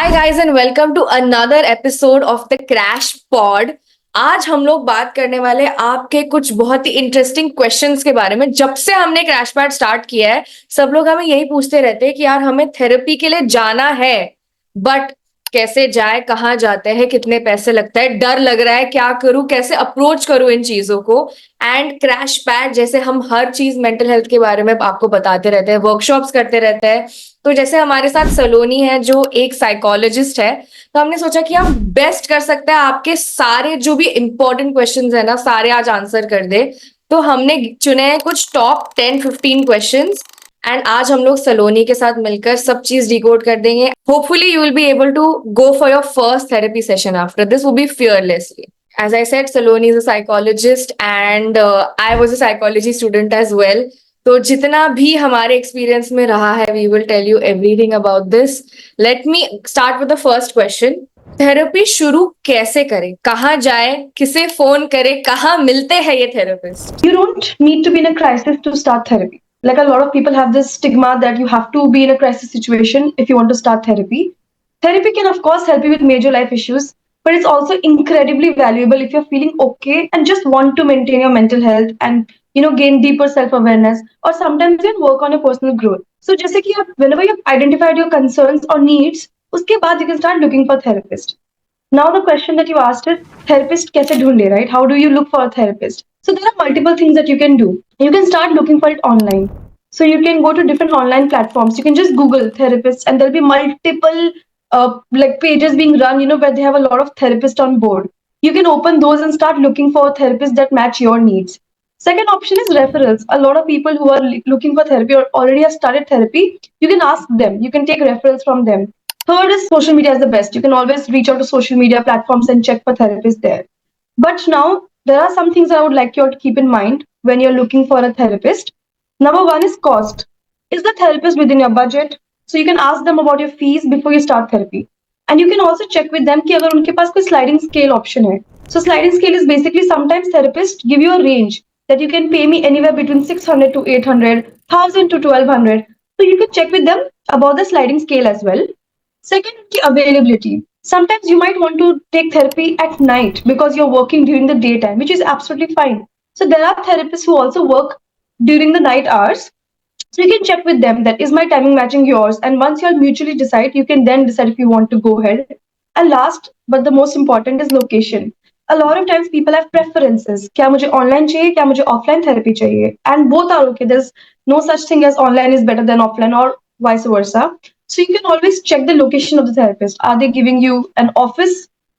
Hi guys and welcome to another episode of the Crash Pod. आज हम लोग बात करने वाले आपके कुछ बहुत ही इंटरेस्टिंग क्वेश्चंस के बारे में। जब से हमने क्रैश पैड स्टार्ट किया है सब लोग हमें यही पूछते रहते हैं कि यार हमें थेरेपी के लिए जाना है, बट कैसे जाए, कहाँ जाते हैं, कितने पैसे लगता है, डर लग रहा है, क्या करूं, कैसे अप्रोच करूं इन चीजों को। एंड क्रैश पैड जैसे हम हर चीज मेंटल हेल्थ के बारे में आपको बताते रहते हैं, वर्कशॉप्स करते रहते हैं। तो जैसे हमारे साथ सलोनी है जो एक साइकोलॉजिस्ट है, तो हमने सोचा कि हम बेस्ट कर सकते हैं आपके सारे जो भी इंपॉर्टेंट क्वेश्चंस है ना सारे आज आंसर कर दे। तो हमने चुने हैं कुछ टॉप 10-15 क्वेश्चंस एंड आज हम लोग सलोनी के साथ मिलकर सब चीज डिकोड कर देंगे। Hopefully you will be able to go for your first therapy session after this, वो भी fearlessly. As I said, Saloni is a psychologist and I was a psychology student as well. तो जितना भी हमारे experience में रहा है we will tell you everything about this. Let me start with the first question. Therapy शुरू कैसे करें, कहाँ जाए, किसे फोन करें, कहाँ मिलते हैं ये therapist? You don't need to be in a crisis to start therapy. Like a lot of people have this stigma that you have to be in a crisis situation if you want to start therapy. Therapy can of course help you with major life issues, but it's also incredibly valuable if you're feeling okay and just want to maintain your mental health and gain deeper self-awareness or sometimes even work on your personal growth. So जैसे कि आप whenever you've identified your concerns or needs, उसके बाद you can start looking for a therapist. Now the question that you asked is therapist कैसे ढूंढे, right? How do you look for a therapist? So there are multiple things that you can do. You can start looking for it online. So you can go to different online platforms. You can just Google therapists and there'll be multiple like pages being run, where they have a lot of therapists on board. You can open those and start looking for therapists that match your needs. Second option is referrals. A lot of people who are looking for therapy or already have started therapy, you can ask them. You can take referrals from them. Third is social media is the best. You can always reach out to social media platforms and check for therapists there. But now there are some things I would like you all to keep in mind when you're looking for a therapist. Number one is cost. Is the therapist within your budget? So you can ask them about your fees before you start therapy. And you can also check with them कि अगर उनके पास कोई sliding scale option है. So sliding scale is basically sometimes therapists give you a range that you can pay me anywhere between 600 to 800, 1000 to 1200. So you can check with them about the sliding scale as well. Second, availability. Sometimes you might want to take therapy at night because you're working during the daytime, which is absolutely fine. So there are therapists who also work during the night hours. So you can check with them that is my timing matching yours? And once you all mutually decide, you can then decide if you want to go ahead. And last, but the most important is location. A lot of times people have preferences. क्या मुझे online चाहिए, क्या मुझे offline therapy चाहिए? And both are okay. There's no such thing as online is better than offline or vice versa. So you can always check the location of the therapist. Are they giving you an office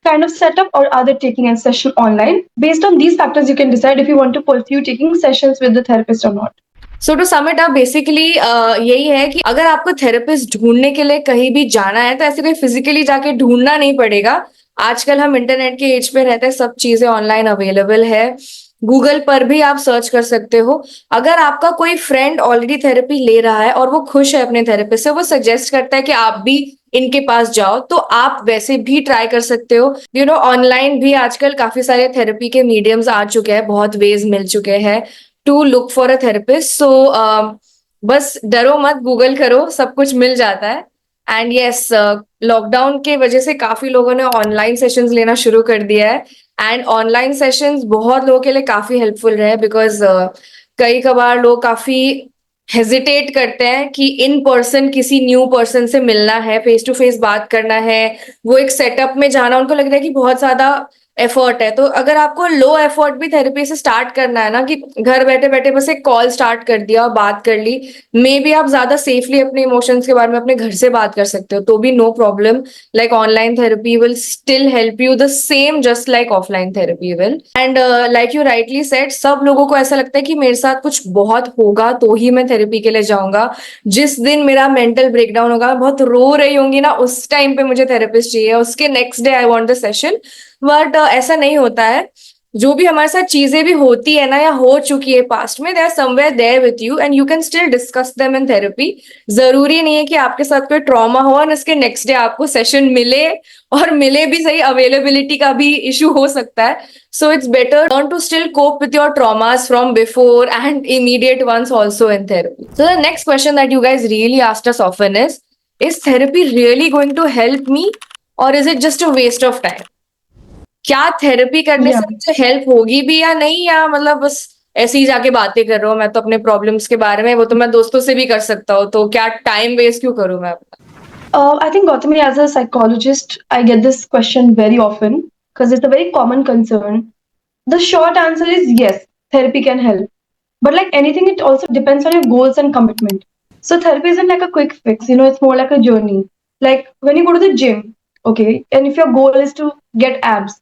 kind of setup or are they taking a session online? Based on these factors, you can decide if you want to pursue taking sessions with the therapist or not. So to sum it up basically यही है कि अगर आपको therapist ढूंढने के लिए कहीं भी जाना है तो ऐसे कोई फिजिकली जाके ढूंढना नहीं पड़ेगा। आजकल हम इंटरनेट के एज पे रहते हैं, सब चीजें ऑनलाइन अवेलेबल है, गूगल पर भी आप सर्च कर सकते हो। अगर आपका कोई फ्रेंड ऑलरेडी थेरेपी ले रहा है और वो खुश है अपने थेरेपिस्ट से, वो सजेस्ट करता है कि आप भी इनके पास जाओ, तो आप वैसे भी ट्राई कर सकते हो। ऑनलाइन भी आजकल काफी सारे थेरेपी के मीडियम्स आ चुके हैं, बहुत वेज मिल चुके हैं to look for a therapist. So बस डरो मत, गूगल करो, सब कुछ मिल जाता है। एंड यस, लॉकडाउन के वजह से काफी लोगों ने ऑनलाइन सेशंस लेना शुरू कर दिया है एंड ऑनलाइन सेशंस बहुत लोगों के लिए काफी हेल्पफुल रहे बिकॉज कई कबार लोग काफी हेजिटेट करते हैं कि इन पर्सन किसी न्यू पर्सन से मिलना है, फेस टू फेस बात करना है, वो एक सेटअप में जाना उनको लग रहा है कि बहुत ज्यादा एफर्ट है। तो अगर आपको लो एफर्ट भी थेरेपी से स्टार्ट करना है ना, कि घर बैठे बैठे बस एक कॉल स्टार्ट कर दिया और बात कर ली, मे बी आप ज्यादा सेफली अपने इमोशंस के बारे में अपने घर से बात कर सकते हो, तो भी no problem. Like online therapy will still help you the same just like offline therapy will. And like you rightly said, सब लोगों को ऐसा लगता है कि मेरे साथ कुछ बहुत होगा तो ही मैं थेरेपी के लिए जाऊंगा। जिस दिन मेरा मेंटल ब्रेकडाउन होगा, मैं बहुत रो रही होंगी ना, उस टाइम पे मुझे थेरेपिस्ट चाहिए, उसके next day I want the session. But ऐसा नहीं होता है। जो भी हमारे साथ चीजें भी होती है ना या हो चुकी है पास्ट में, they are somewhere there with you and you can still discuss them in therapy. जरूरी नहीं है कि आपके साथ कोई ट्रॉमा हो और इसके नेक्स्ट डे आपको सेशन मिले, और मिले भी सही, अवेलेबिलिटी का भी इशू हो सकता है। So it's better learn to still cope with your traumas from before and immediate ones also in therapy. So the next question that you guys really asked us often is, is therapy really going to help me or is it just a waste of time? क्या therapy करने Yeah. से मुझे help होगी भी या नहीं, या मतलब बस ऐसे ही जाके बातें कर रहा हूँ मैं तो अपने प्रॉब्लम्स के बारे में, वो तो मैं दोस्तों से भी कर सकता हूँ, तो क्या टाइम वेस्ट क्यों करूँ मैं अपना? I think, Gautami, as a psychologist, I get this question very often because it's a very common concern. The short answer is yes, therapy can help. But like anything, it also depends on your goals and commitment. So therapy isn't like a quick fix, it's more like a journey. Like when you go to the gym, okay, and if your goal is to get abs,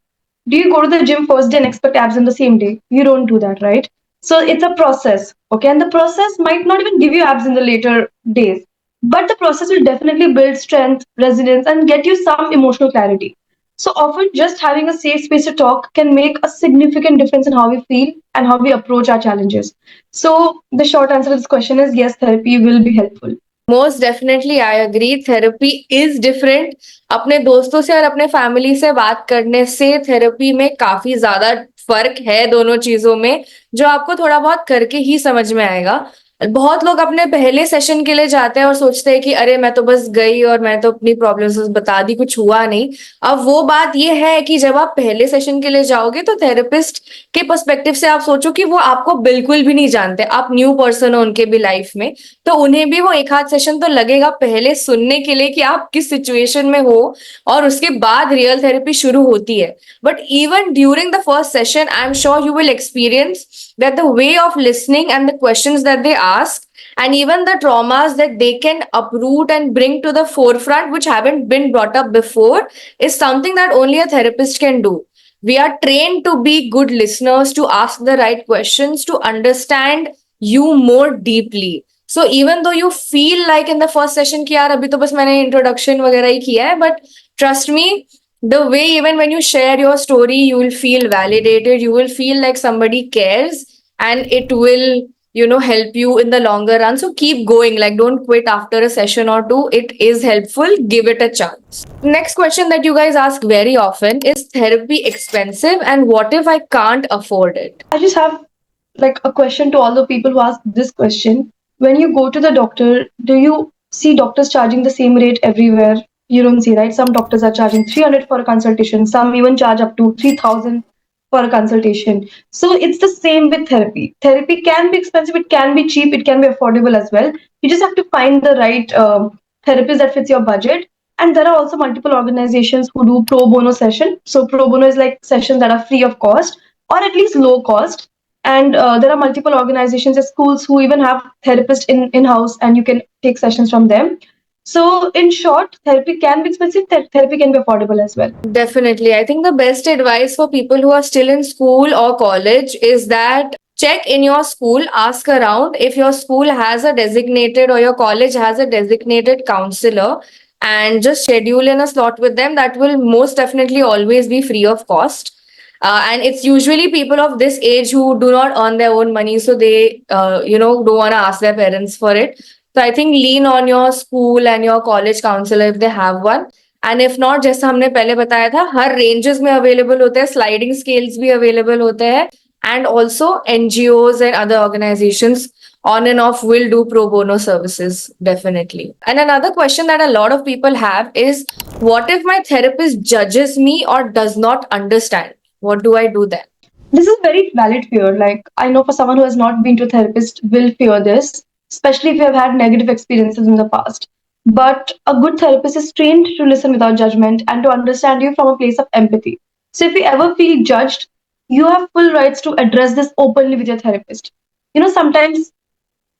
do you go to the gym first day and expect abs in the same day? You don't do that, right? So it's a process, okay, and the process might not even give you abs in the later days, but the process will definitely build strength, resilience, and get you some emotional clarity. So often, just having a safe space to talk can make a significant difference in how we feel and how we approach our challenges. So, the short answer to this question is yes, therapy will be helpful. Most definitely I agree, therapy is different. अपने दोस्तों से और अपने family से बात करने से therapy में काफी ज्यादा फर्क है दोनों चीजों में, जो आपको थोड़ा बहुत करके ही समझ में आएगा. बहुत लोग अपने पहले सेशन के लिए जाते हैं और सोचते हैं कि अरे मैं तो बस गई और मैं तो अपनी प्रॉब्लम्स बता दी, कुछ हुआ नहीं. अब वो बात ये है कि जब आप पहले सेशन के लिए जाओगे तो थेरेपिस्ट के पर्सपेक्टिव से आप सोचो कि वो आपको बिल्कुल भी नहीं जानते, आप न्यू पर्सन हो उनके भी लाइफ में, तो उन्हें भी वो एक आध सेशन तो लगेगा पहले सुनने के लिए कि आप किस सिचुएशन में हो, और उसके बाद रियल थेरेपी शुरू होती है. But even during the first session I am sure you will experience that the way of listening and the questions that they ask, and even the traumas that they can uproot and bring to the forefront which haven't been brought up before, is something that only a therapist can do. We are trained to be good listeners, to ask the right questions, to understand you more deeply. So even though you feel like in the first session कि यार अभी तो बस मैंने introduction वगैरह ही किया है, but trust me, the way even when you share your story, you will feel validated, you will feel like somebody cares, and it will help you in the longer run. So keep going, like don't quit after a session or two. It is helpful, give it a chance. Next question that you guys ask very often is, therapy expensive, and what if I can't afford it? I just have like a question to all the people who ask this question. When you go to the doctor, do you see doctors charging the same rate everywhere? You don't see, right? Some doctors are charging 300 for a consultation, some even charge up to 3,000 for a consultation. So it's the same with therapy. Therapy can be expensive, it can be cheap, it can be affordable as well. You just have to find the right therapist that fits your budget. And there are also multiple organizations who do pro bono session. So pro bono is like sessions that are free of cost or at least low cost. And there are multiple organizations and schools who even have therapists in-house, and you can take sessions from them. So in short, therapy can be expensive, therapy can be affordable as well. Definitely. I think the best advice for people who are still in school or college is that check in your school, ask around if your school has a designated or your college has a designated counselor, and just schedule in a slot with them. That will most definitely always be free of cost. And it's usually people of this age who do not earn their own money, so they, don't want to ask their parents for it. So I think lean on your school and your college counselor if they have one. And if not, जैसा हमने पहले बताया था, हर ranges में available होते हैं, sliding scales भी available होते हैं, and also NGOs and other organisations on and off will do pro bono services, definitely. And another question that a lot of people have is, what if my therapist judges me or does not understand? What do I do then? This is very valid fear. Like I know for someone who has not been to a therapist will fear this, especially if you have had negative experiences in the past. But a good therapist is trained to listen without judgment and to understand you from a place of empathy. So if you ever feel judged, you have full rights to address this openly with your therapist. Sometimes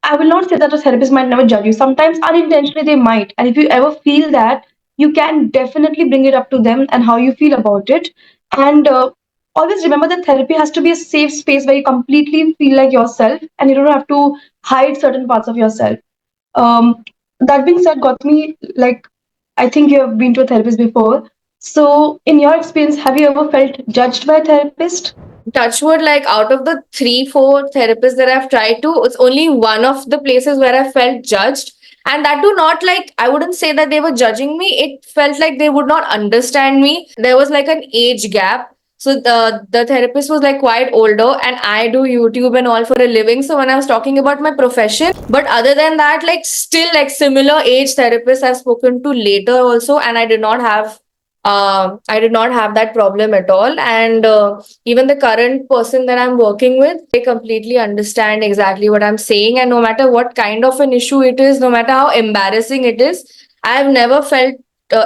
I will not say that a therapist might never judge you. Sometimes unintentionally they might. And if you ever feel that, you can definitely bring it up to them and how you feel about it. And always remember that therapy has to be a safe space where you completely feel like yourself and you don't have to hide certain parts of yourself. That being said, Gautami, like I think you have been to a therapist before. So, in your experience, have you ever felt judged by a therapist? Touchwood, like out of the 3-4 therapists that I've tried to, it's only one of the places where I felt judged. And that too, not like, I wouldn't say that they were judging me. It felt like they would not understand me. There was like an age gap. So the therapist was like quite older, and I do YouTube and all for a living. So when I was talking about my profession, but other than that, like still like similar age therapists I've spoken to later also, and I did not have that problem at all. And even the current person that I'm working with, they completely understand exactly what I'm saying. And no matter what kind of an issue it is, no matter how embarrassing it is, I've never felt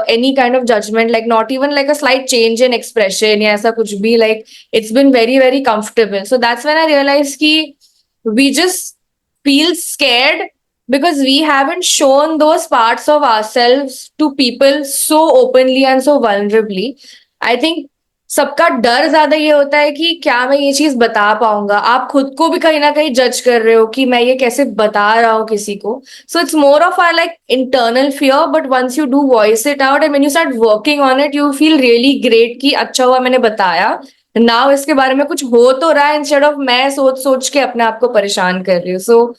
any kind of judgment, like not even like a slight change in expression. Yeah, aisa kuch bhi, like it's been very, very comfortable. So that's when I realized ki we just feel scared because we haven't shown those parts of ourselves to people so openly and so vulnerably. I think सबका डर ज्यादा ये होता है कि क्या मैं ये चीज बता पाऊंगा. आप खुद को भी कहीं ना कहीं जज कर रहे हो कि मैं ये कैसे बता रहा हूँ किसी को. So it's more of a like internal fear, but once you do voice it out and when you start working on it, you feel really great कि अच्छा हुआ मैंने बताया. Now इसके बारे में कुछ हो तो रहा है instead of मैं सोच सोच के अपने आप को परेशान कर रही हूँ. So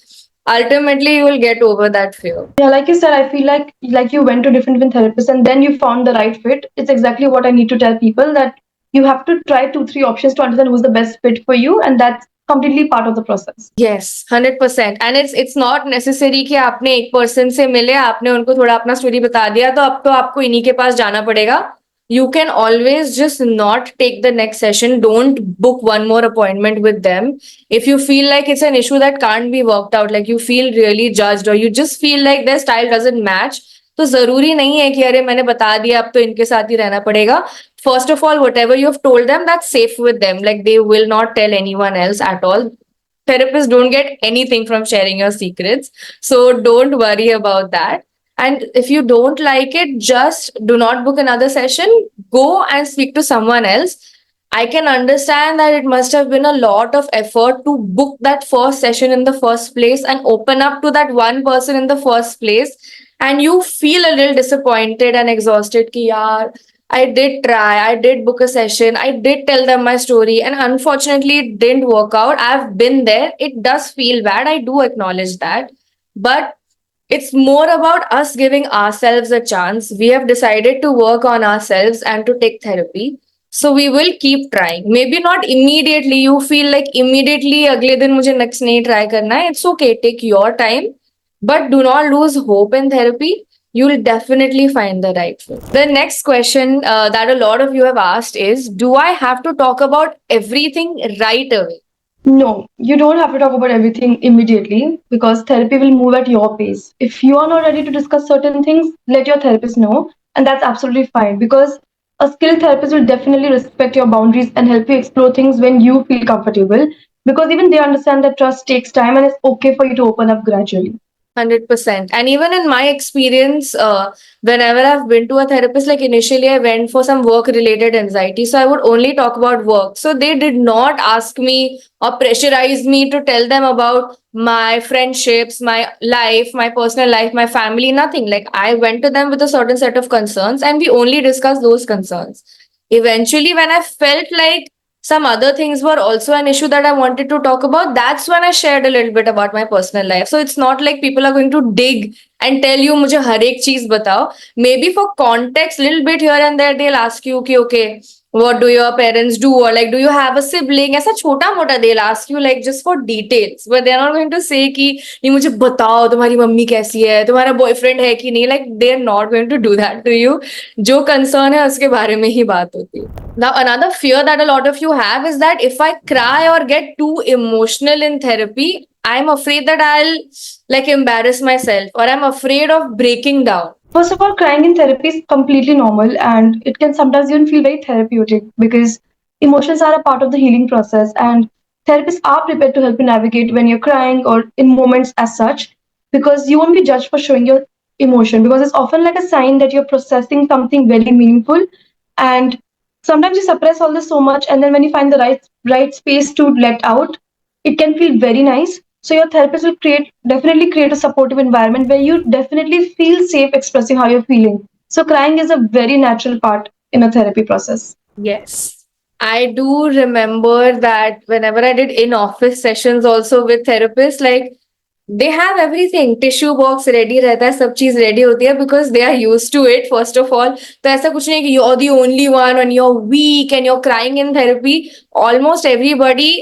ultimately you will get over that fear. Yeah, like you said, I feel like you went to different therapists and then you found the right fit. It's exactly what I need to tell people, that you have to try 2-3 options to understand who's the best fit for you, and that's completely part of the process. Yes, 100%. And it's not necessary कि आपने एक person से मिले, आपने उनको थोड़ा अपना story बता दिया तो अब तो आपको इन्हीं के पास जाना पड़ेगा. You can always just not take the next session. Don't book one more appointment with them. If you feel like it's an issue that can't be worked out, like you feel really judged or you just feel like their style doesn't match, तो जरूरी नहीं है कि अरे मैंने बता दिया अब तो इनके साथ ही रहना पड़ेगा. First of all, whatever you have told them, that's safe with them. Like they will not tell anyone else at all. Therapists don't get anything from sharing your secrets. So don't worry about that. And if you don't like it, just do not book another session. Go and speak to someone else. I can understand that it must have been a lot of effort to book that first session in the first place and open up to that one person in the first place. And you feel a little disappointed and exhausted ki yaar, I did try, I did book a session, I did tell them my story, and unfortunately, it didn't work out. I've been there. It does feel bad. I do acknowledge that. But it's more about us giving ourselves a chance. We have decided to work on ourselves and to take therapy. So we will keep trying. Maybe not immediately. You feel like immediately अगले दिन मुझे next नहीं try करना है. It's okay. Take your time. But do not lose hope in therapy. You'll definitely find the right fit. The next question that a lot of you have asked is, do I have to talk about everything right away? No, you don't have to talk about everything immediately because therapy will move at your pace. If you are not ready to discuss certain things, let your therapist know, and that's absolutely fine because a skilled therapist will definitely respect your boundaries and help you explore things when you feel comfortable, because even they understand that trust takes time and it's okay for you to open up gradually. 100%. And even in my experience, whenever I've been to a therapist, like initially I went for some work related anxiety. So I would only talk about work. So they did not ask me or pressurize me to tell them about my friendships, my life, my personal life, my family, nothing. Like I went to them with a certain set of concerns and we only discussed those concerns. Eventually, when I felt like some other things were also an issue that I wanted to talk about, that's when I shared a little bit about my personal life. So it's not like people are going to dig and tell you मुझे हर एक चीज बताओ. Maybe for context, little bit here and there, they'll ask you कि okay, what do your parents do, or like do you have a sibling? ऐसा छोटा मोटा they'll ask you like just for details, but they're not going to say कि नहीं मुझे बताओ तुम्हारी mummy कैसी है, तुम्हारा बॉयफ्रेंड है कि नहीं. Like they're not going to do that to you. जो concern है उसके बारे में ही बात होती है. Now another fear that a lot of you have is that if I cry or get too emotional in therapy, I'm afraid that I'll like embarrass myself or I'm afraid of breaking down. First of all, crying in therapy is completely normal and it can sometimes even feel very therapeutic because emotions are a part of the healing process, and therapists are prepared to help you navigate when you're crying or in moments as such, because you won't be judged for showing your emotion because it's often like a sign that you're processing something very meaningful. And sometimes you suppress all this so much, and then when you find the right space to let out, it can feel very nice. So your therapist will definitely create a supportive environment where you definitely feel safe expressing how you're feeling. So crying is a very natural part in a therapy process. Yes. I do remember that whenever I did in office sessions also with therapists, like they have everything, tissue box ready रहता है, सब चीज ready होती है because they are used to it first of all. तो ऐसा कुछ नहीं कि you are the only one and you are weak and you are crying in therapy. Almost everybody,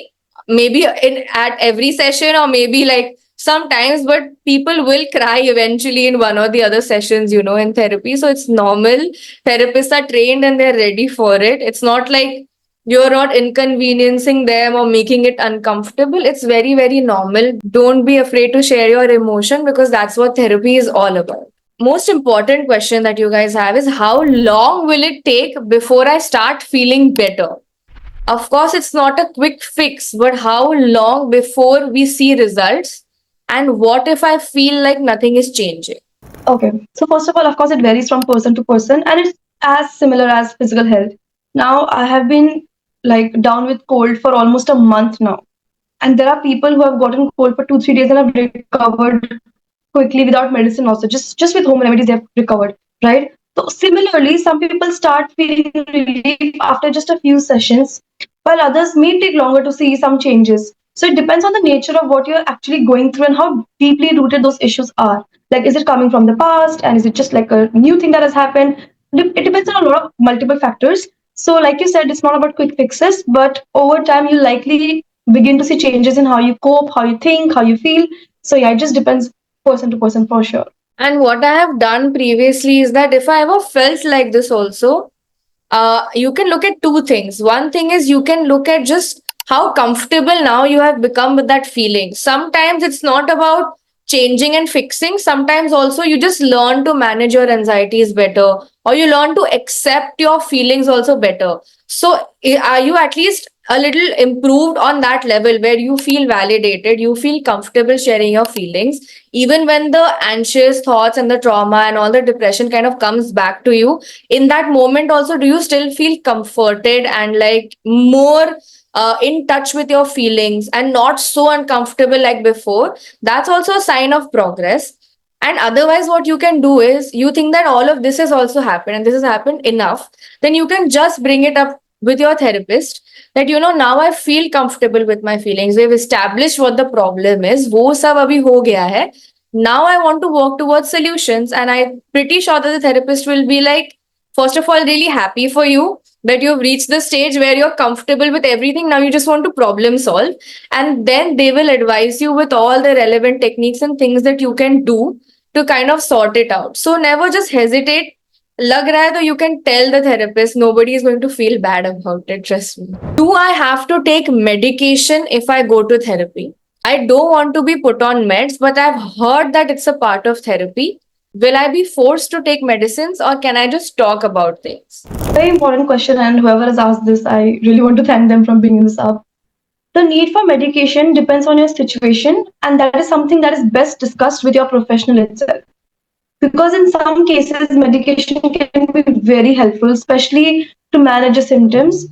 maybe in at every session or maybe like sometimes, but people will cry eventually in one or the other sessions, you know, in therapy. So it's normal. Therapists are trained and they're ready for it. It's not like you're not inconveniencing them or making it uncomfortable. It's very, very normal. Don't be afraid to share your emotion because that's what therapy is all about. Most important question that you guys have is how long will it take before I start feeling better? Of course, it's not a quick fix, but how long before we see results? And what if I feel like nothing is changing? Okay. So first of all, of course, it varies from person to person, and it's as similar as physical health. Now, I have been like down with cold for almost a month now, and there are people who have gotten cold for 2 3 days and have recovered quickly without medicine. Also, just with home remedies, they have recovered, right? So similarly, some people start feeling relief after just a few sessions, while others may take longer to see some changes. So it depends on the nature of what you're actually going through and how deeply rooted those issues are. Like, is it coming from the past, and is it just like a new thing that has happened? It depends on a lot of multiple factors. So, like you said, it's not about quick fixes, but over time, you likely begin to see changes in how you cope, how you think, how you feel. So, yeah, it just depends person to person for sure. And what I have done previously is that if I ever felt like this also, you can look at two things. One thing is you can look at just how comfortable now you have become with that feeling. Sometimes it's not about changing and fixing. Sometimes also you just learn to manage your anxieties better, or you learn to accept your feelings also better. So are you at least a little improved on that level where you feel validated, you feel comfortable sharing your feelings, even when the anxious thoughts and the trauma and all the depression kind of comes back to you in that moment also? Do you still feel comforted and like more in touch with your feelings and not so uncomfortable like before? That's also a sign of progress. And otherwise, what you can do is you think that all of this has also happened and this has happened enough, then you can just bring it up with your therapist that, you know, now I feel comfortable with my feelings. We've established what the problem is. वो सब अभी हो गया है. Now I want to work towards solutions. And I'm pretty sure that the therapist will be like, first of all, really happy for you that you've reached the stage where you're comfortable with everything. Now you just want to problem solve. And then they will advise you with all the relevant techniques and things that you can do to kind of sort it out. So never just hesitate. लग रहा है तो you can tell the therapist. Nobody is going to feel bad about it. Trust me. Do I have to take medication if I go to therapy? I don't want to be put on meds, but I've heard that it's a part of therapy. Will I be forced to take medicines or can I just talk about things? Very important question, and whoever has asked this, I really want to thank them for bringing this up. The need for medication depends on your situation, and that is something that is best discussed with your professional itself. Because in some cases, medication can be very helpful, especially to manage your symptoms.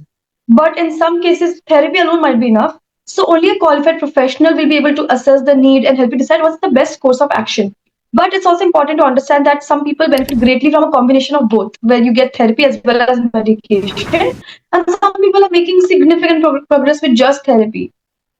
But in some cases, therapy alone might be enough. So only a qualified professional will be able to assess the need and help you decide what's the best course of action. But it's also important to understand that some people benefit greatly from a combination of both, where you get therapy as well as medication. And some people are making significant progress with just therapy.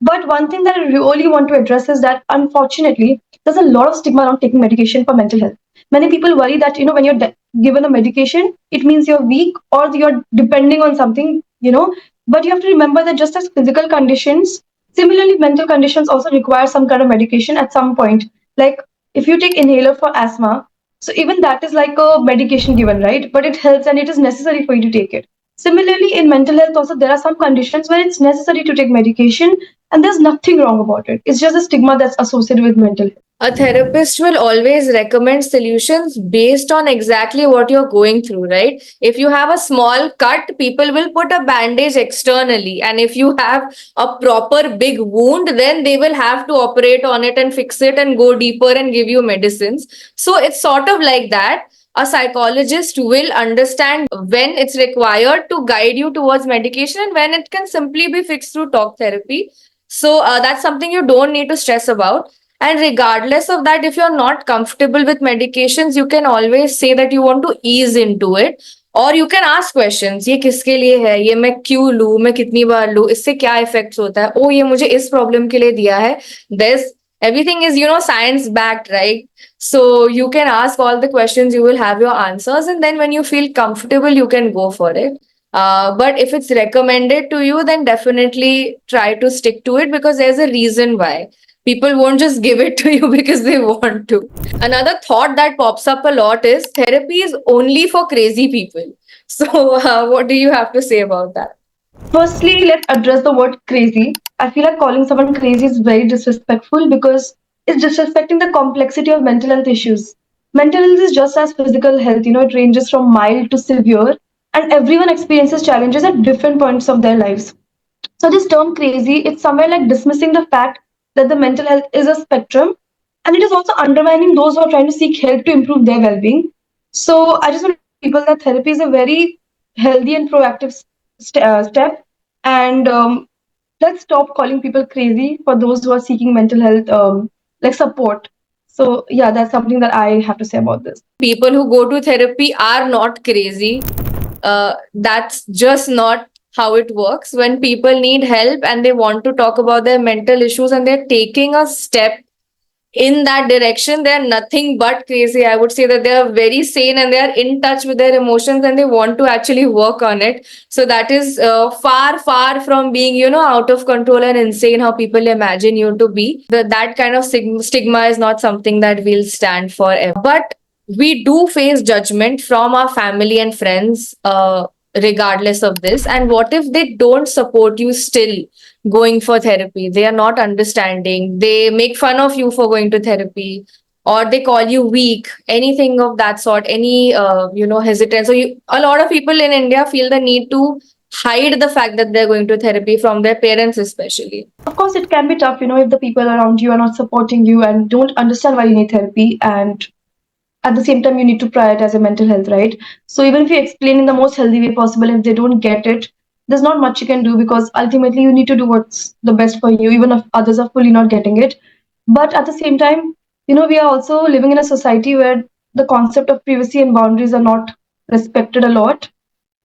But one thing that I really want to address is that unfortunately, there's a lot of stigma around taking medication for mental health. Many people worry that, when you're given a medication, it means you're weak or you're depending on something. But you have to remember that just as physical conditions, similarly, mental conditions also require some kind of medication at some point. Like if you take inhaler for asthma, so even that is like a medication given, right? But it helps and it is necessary for you to take it. Similarly, in mental health, also, there are some conditions where it's necessary to take medication, and there's nothing wrong about it. It's just a stigma that's associated with mental health. A therapist will always recommend solutions based on exactly what you're going through, right? If you have a small cut, people will put a bandage externally. And if you have a proper big wound, then they will have to operate on it and fix it and go deeper and give you medicines. So it's sort of like that. A psychologist will understand when it's required to guide you towards medication and when it can simply be fixed through talk therapy. So that's something you don't need to stress about. And regardless of that, if you're not comfortable with medications, you can always say that you want to ease into it. और you can ask questions, ये किसके लिए है, ये मैं क्यों लूं, मैं कितनी बार लूं, इससे क्या इफेक्ट्स होता है, ओ ये मुझे इस प्रॉब्लम के लिए दिया है, there's everything is, science backed, right? So you can ask all the questions, you will have your answers, and then when you feel comfortable, you can go for it. But if it's recommended to you, then definitely try to stick to it, because there's a reason why. People won't just give it to you because they want to. Another thought that pops up a lot is therapy is only for crazy people. So, what do you have to say about that? Firstly, let's address the word crazy. I feel like calling someone crazy is very disrespectful because it's disrespecting the complexity of mental health issues. Mental health is just as physical health, it ranges from mild to severe, and everyone experiences challenges at different points of their lives. So, this term crazy, it's somewhere like dismissing the fact that the mental health is a spectrum, and it is also undermining those who are trying to seek help to improve their well being. So, I just want to tell people that therapy is a very healthy and proactive step, and let's stop calling people crazy for those who are seeking mental health like support. So, yeah, that's something that I have to say about this. People who go to therapy are not crazy. That's just not how it works. When people need help and they want to talk about their mental issues and they're taking a step in that direction, they're nothing but crazy. I would say that they are very sane and they are in touch with their emotions and they want to actually work on it. So that is far, far from being, out of control and insane how people imagine you to be. That kind of stigma is not something that we'll stand for ever. But we do face judgment from our family and friends, regardless of this. And what if they don't support you still going for therapy? They are not understanding. They make fun of you for going to therapy, or they call you weak, anything of that sort, any, hesitance. So a lot of people in India feel the need to hide the fact that they're going to therapy from their parents, especially. Of course, it can be tough, if the people around you are not supporting you and don't understand why you need therapy, and at the same time, you need to prioritize your mental health, right? So even if you explain in the most healthy way possible, if they don't get it, there's not much you can do because ultimately you need to do what's the best for you, even if others are fully not getting it. But at the same time, we are also living in a society where the concept of privacy and boundaries are not respected a lot.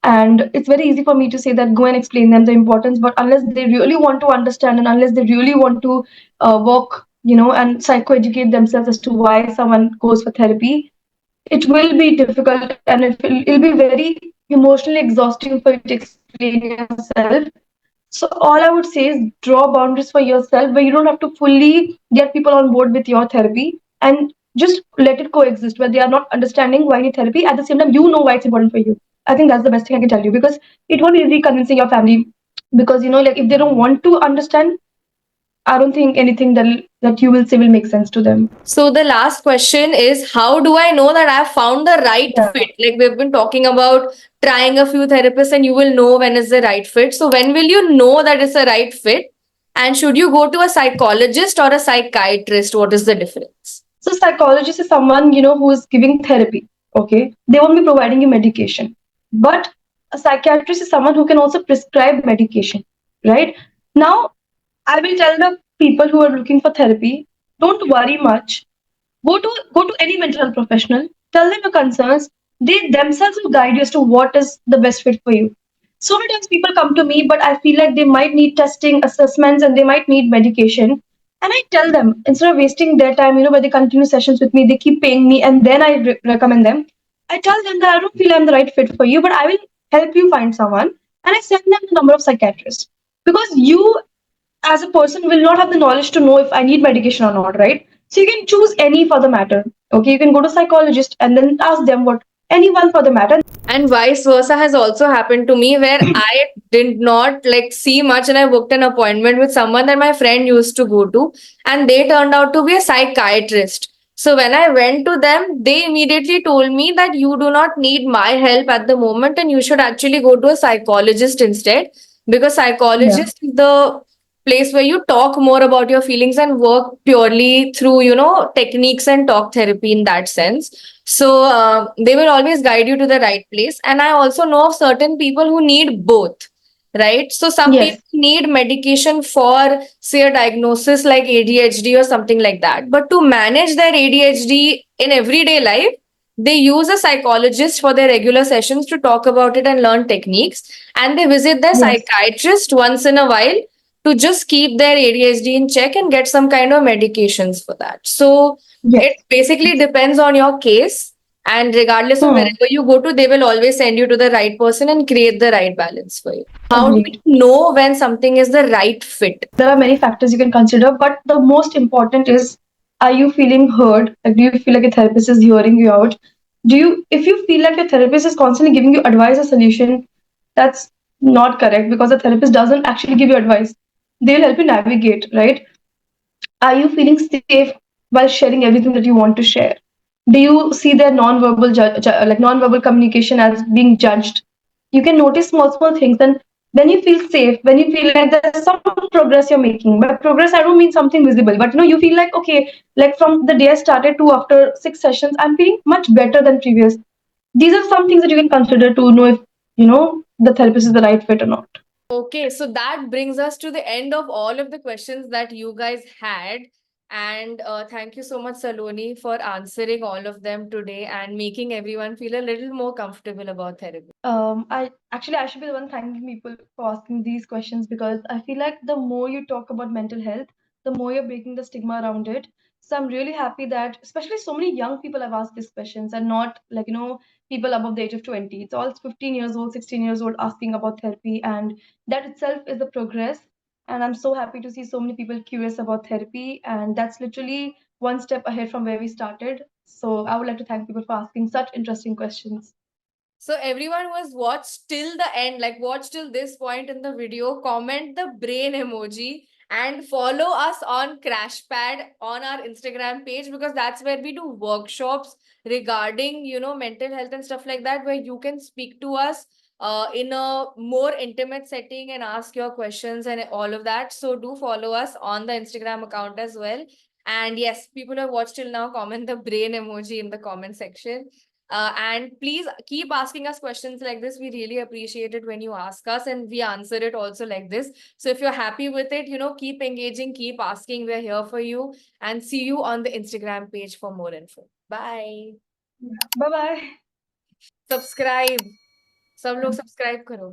And it's very easy for me to say that go and explain them the importance, but unless they really want to understand and unless they really want to work, and psychoeducate themselves as to why someone goes for therapy, it will be difficult and it'll be very emotionally exhausting for you to explain yourself. So all I would say is draw boundaries for yourself where you don't have to fully get people on board with your therapy, and just let it coexist where they are not understanding why you need therapy. At the same time, you know why it's important for you. I think that's the best thing I can tell you, because it won't be easy convincing your family, because like if they don't want to understand, I don't think anything that you will say will make sense to them. So the last question is, how do I know that I've found the right Yeah. fit? Like we've been talking about trying a few therapists and you will know when it's the right fit. So when will you know that it's the right fit? And should you go to a psychologist or a psychiatrist? What is the difference? So psychologist is someone who is giving therapy. Okay, they won't be providing you medication, but a psychiatrist is someone who can also prescribe medication. Right now, I will tell the people who are looking for therapy, don't worry much. Go to any mental health professional. Tell them your concerns. They themselves will guide you as to what is the best fit for you. So many times people come to me, but I feel like they might need testing, assessments, and they might need medication. And I tell them, instead of wasting their time, where they continue sessions with me, they keep paying me, and then I recommend them. I tell them that I don't feel I'm the right fit for you, but I will help you find someone, and I send them the number of psychiatrists, because you as a person will not have the knowledge to know if I need medication or not, right? So you can choose any for the matter. Okay, you can go to psychologist and then ask them what anyone for the matter. And vice versa has also happened to me, where I did not like see much and I booked an appointment with someone that my friend used to go to, and they turned out to be a psychiatrist. So when I went to them, they immediately told me that you do not need my help at the moment and you should actually go to a psychologist instead, because Yeah. psychologist is the place where you talk more about your feelings and work purely through, techniques and talk therapy in that sense. So they will always guide you to the right place. And I also know of certain people who need both, right? So some Yes. people need medication for, say, a diagnosis like ADHD or something like that. But to manage their ADHD in everyday life, they use a psychologist for their regular sessions to talk about it and learn techniques. And they visit their Yes. psychiatrist once in a while to just keep their ADHD in check and get some kind of medications for that. So Yes. it basically depends on your case. And regardless of Hmm. wherever you go to, they will always send you to the right person and create the right balance for you. How do Agreed. you know when something is the right fit? There are many factors you can consider, but the most important is, are you feeling heard? Like, do you feel like a therapist is hearing you out? If you feel like your therapist is constantly giving you advice or solution, that's not correct, because a therapist doesn't actually give you advice. They'll help you navigate, right? Are you feeling safe while sharing everything that you want to share? Do you see their non-verbal communication as being judged? You can notice small things, and when you feel safe, when you feel like there's some progress you're making. By progress, I don't mean something visible, but you feel like, okay, like from the day I started to after 6 sessions, I'm feeling much better than previous. These are some things that you can consider to know if the therapist is the right fit or not. Okay, so that brings us to the end of all of the questions that you guys had. And thank you so much, Saloni, for answering all of them today and making everyone feel a little more comfortable about therapy. I should be the one thanking people for asking these questions, because I feel like the more you talk about mental health, the more you're breaking the stigma around it. So I'm really happy that, especially so many young people have asked these questions, and not like, people above the age of 20. It's all 15 years old, 16 years old asking about therapy, and that itself is a progress. And I'm so happy to see so many people curious about therapy, and that's literally one step ahead from where we started. So I would like to thank people for asking such interesting questions. So everyone who has watched till the end, like watched till this point in the video, comment the brain emoji and follow us on Crashpad on our Instagram page, because that's where we do workshops regarding, mental health and stuff like that, where you can speak to us in a more intimate setting and ask your questions and all of that. So do follow us on the Instagram account as well. And yes, people who have watched till now, comment the brain emoji in the comment section. And please keep asking us questions like this. We really appreciate it when you ask us, and we answer it also like this. So if you're happy with it, keep engaging, keep asking. We're here for you, and see you on the Instagram page for more info. Bye. Bye bye. Subscribe. सब लोग subscribe करो.